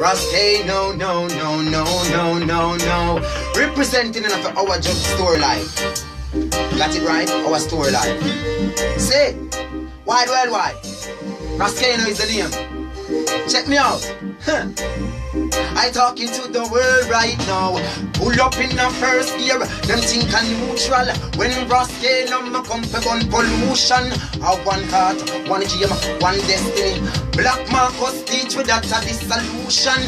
Rascay, no, no, no, no, no, no, no. Representing enough our job store life. Got it right? Our store life. Say, wide, well, wide. Rascano is the name. Check me out. Huh. I talking to the world right now. Pull up in the first gear. Them think I'm neutral. When Rascano come for gun pollution. Have one heart, one game, one destiny. Black Marcus teach with that a dissolution.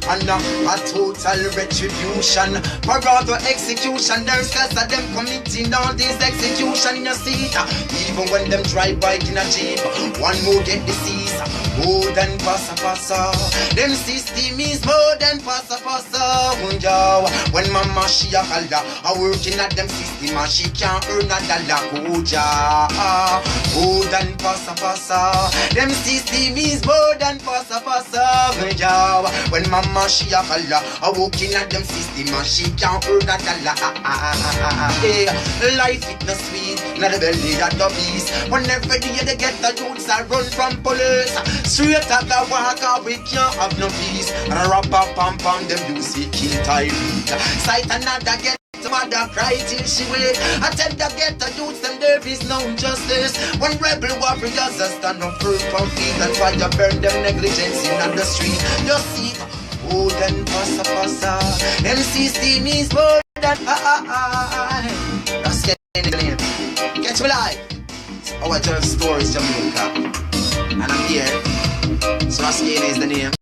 And a total retribution. For all the execution. There's less of them committing all these execution in your seat. Even when them drive bike in a jeep. One more get disease. More than passa. Them system is more than passa. When mama she a calda, a working at them system and she can't earn a dollar. Kuja. More than passa. Them system is more than passa. When mama she a calda, a working at them system and she can't earn a dollar. Hey, life it no sweet, not the belly that the beast. Whenever they get the youths I run from police. Straight at the walker, we can't have no peace. And a rapper pam them do see kill Tyreek. Sight another get mother cry till she wait. I tell the get the youths and there is no justice. When rebel warriors stand up for feet and fire burn them negligence in the street. You see, oh then passa. Them system is more than That's getting the name. Catch me live. Our 12 stories Jamaica. And I'm here. So Rascane is the name.